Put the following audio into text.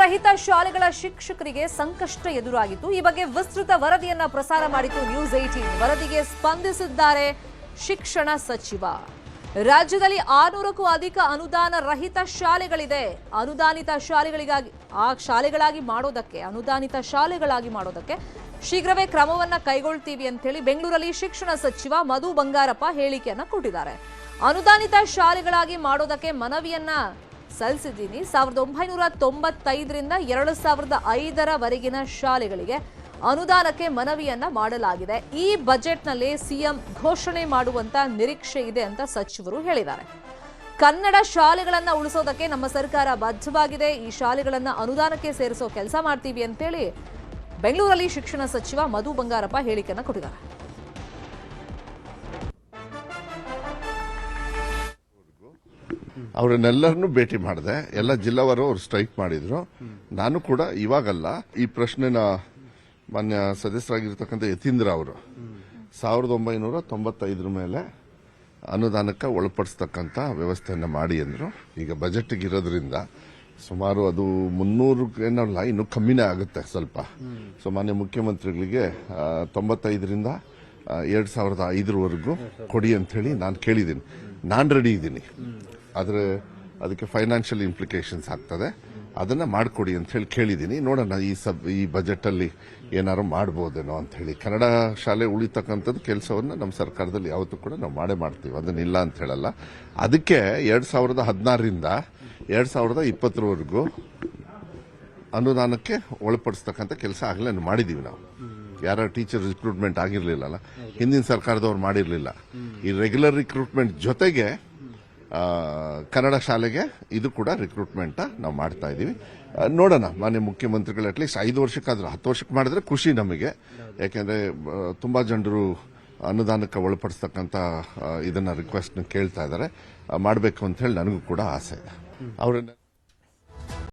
ರಹಿತ ಶಾಲೆಗಳ ಶಿಕ್ಷಕರಿಗೆ ಸಂಕಷ್ಟ ಎದುರಾಗಿತ್ತು. ಈ ಬಗ್ಗೆ ವಿಸ್ತೃತ ವರದಿಯನ್ನ ಪ್ರಸಾರ ಮಾಡಿತು ನ್ಯೂಸ್ 18. ವರದಿಗೆ ಸ್ಪಂದಿಸಿದ್ದಾರೆ ಶಿಕ್ಷಣ ಸಚಿವ. ರಾಜ್ಯದಲ್ಲಿ 600ಕ್ಕೂ ಅಧಿಕ ಅನುದಾನ ರಹಿತ ಶಾಲೆಗಳಿದೆ. ಅನುದಾನಿತ ಶಾಲೆಗಳಾಗಿ ಮಾಡೋದಕ್ಕೆ ಶೀಘ್ರವೇ ಕ್ರಮವನ್ನ ಕೈಗೊಳ್ತೀವಿ ಅಂತ ಹೇಳಿ ಬೆಂಗಳೂರಲ್ಲಿ ಶಿಕ್ಷಣ ಸಚಿವ ಮಧು ಬಂಗಾರಪ್ಪ ಹೇಳಿಕೆಯನ್ನ ಕೊಟ್ಟಿದ್ದಾರೆ. ಅನುದಾನಿತ ಶಾಲೆಗಳಾಗಿ ಮಾಡೋದಕ್ಕೆ ಮನವಿಯನ್ನ ಸಲ್ಲಿಸಿದ್ದೀನಿ. 1995ರಿಂದ 2005ರವರೆಗಿನ ಶಾಲೆಗಳಿಗೆ ಅನುದಾನಕ್ಕೆ ಮನವಿಯನ್ನ ಮಾಡಲಾಗಿದೆ. ಈ ಬಜೆಟ್ನಲ್ಲಿ ಸಿಎಂ ಘೋಷಣೆ ಮಾಡುವಂತ ನಿರೀಕ್ಷೆ ಇದೆ ಅಂತ ಸಚಿವರು ಹೇಳಿದ್ದಾರೆ. ಕನ್ನಡ ಶಾಲೆಗಳನ್ನ ಉಳಿಸೋದಕ್ಕೆ ನಮ್ಮ ಸರ್ಕಾರ ಬದ್ಧವಾಗಿದೆ. ಈ ಶಾಲೆಗಳನ್ನ ಅನುದಾನಕ್ಕೆ ಸೇರಿಸೋ ಕೆಲಸ ಮಾಡ್ತೀವಿ ಅಂತೇಳಿ ಬೆಂಗಳೂರಲ್ಲಿ ಶಿಕ್ಷಣ ಸಚಿವ ಮಧು ಬಂಗಾರಪ್ಪ ಹೇಳಿಕೆಯನ್ನ ಕೊಟ್ಟಿದ್ದಾರೆ. ಅವರನ್ನೆಲ್ಲರನ್ನೂ ಭೇಟಿ ಮಾಡಿದೆ. ಎಲ್ಲ ಜಿಲ್ಲಾವಾರು ಅವ್ರು ಸ್ಟ್ರೈಕ್ ಮಾಡಿದ್ರು. ನಾನು ಕೂಡ ಇವಾಗಲ್ಲ, ಈ ಪ್ರಶ್ನೆನ ಮಾನ್ಯ ಸದಸ್ಯರಾಗಿರ್ತಕ್ಕಂಥ ಯತೀಂದ್ರ ಅವರು 1995 ಮೇಲೆ ಅನುದಾನಕ್ಕೆ ಒಳಪಡಿಸ್ತಕ್ಕಂಥ ವ್ಯವಸ್ಥೆಯನ್ನು ಮಾಡಿ ಅಂದ್ರು. ಈಗ ಬಜೆಟ್ಗೆ ಇರೋದ್ರಿಂದ ಸುಮಾರು ಅದು 300 ಏನಲ್ಲ, ಇನ್ನೂ ಕಮ್ಮಿನೇ ಆಗುತ್ತೆ ಸ್ವಲ್ಪ. ಸೊ ಮಾನ್ಯ ಮುಖ್ಯಮಂತ್ರಿಗಳಿಗೆ 95ರಿಂದ 2005ವರೆಗೂ ಕೊಡಿ ಅಂತ ಹೇಳಿ ನಾನು ಕೇಳಿದ್ದೀನಿ. ನಾನು ರೆಡಿ ಇದ್ದೀನಿ, ಆದರೆ ಅದಕ್ಕೆ ಫೈನಾನ್ಷಿಯಲ್ ಇಂಪ್ಲಿಕೇಶನ್ಸ್ ಆಗ್ತದೆ, ಅದನ್ನ ಮಾಡಿಕೊಡಿ ಅಂತ ಹೇಳಿ ಕೇಳಿದ್ದೀನಿ. ನೋಡೋಣ ಈ ಬಜೆಟ್ ಅಲ್ಲಿ ಏನಾದ್ರು ಮಾಡಬಹುದೇನೋ ಅಂತ ಹೇಳಿ. ಕನ್ನಡ ಶಾಲೆ ಉಳಿತಕ್ಕಂಥದ್ದು ಕೆಲಸವನ್ನ ನಮ್ಮ ಸರ್ಕಾರದಲ್ಲಿ ಯಾವತ್ತೂ ಕೂಡ ನಾವು ಮಾಡ್ತೀವಿ, ಅದನ್ನಿಲ್ಲ ಅಂತ ಹೇಳಲ್ಲ. ಅದಕ್ಕೆ 2016ರಿಂದ 2020ರವರೆಗೂ ಅನುದಾನಕ್ಕೆ ಒಳಪಡಿಸ್ತಕ್ಕಂಥ ಕೆಲಸ ಆಗಲೇ ಮಾಡಿದೀವಿ ನಾವು. ಯಾರ ಟೀಚರ್ ರಿಕ್ರೂಟ್ಮೆಂಟ್ ಆಗಿರ್ಲಿಲ್ಲ, ಹಿಂದಿನ ಸರ್ಕಾರದವ್ರು ಮಾಡಿರ್ಲಿಲ್ಲ. ಈ ರೆಗ್ಯುಲರ್ ರಿಕ್ರೂಟ್ಮೆಂಟ್ ಜೊತೆಗೆ ಕನ್ನಡ ಶಾಲೆಗೆ ಇದು ಕೂಡ ರಿಕ್ರೂಟ್ಮೆಂಟ್ ನಾವು ಮಾಡ್ತಾ ಇದೀವಿ. ನೋಡೋಣ, ಮಾನ್ಯ ಮುಖ್ಯಮಂತ್ರಿಗಳು ಅಟ್ಲೀಸ್ಟ್ 5 ವರ್ಷಕ್ಕಾದ್ರೂ 10 ವರ್ಷಕ್ಕೆ ಮಾಡಿದ್ರೆ ಖುಷಿ ನಮಗೆ. ಯಾಕೆಂದ್ರೆ ತುಂಬಾ ಜನರು ಅನುದಾನಕ್ಕೆ ಒಳಪಡಿಸ್ತಕ್ಕಂಥ ಇದನ್ನ ರಿಕ್ವೆಸ್ಟ್ ಕೇಳ್ತಾ ಇದ್ದಾರೆ. ಮಾಡಬೇಕು ಅಂತ ಹೇಳಿ ನನಗೂ ಕೂಡ ಆಸೆ ಇದೆ. ಅವ್ರನ್ನ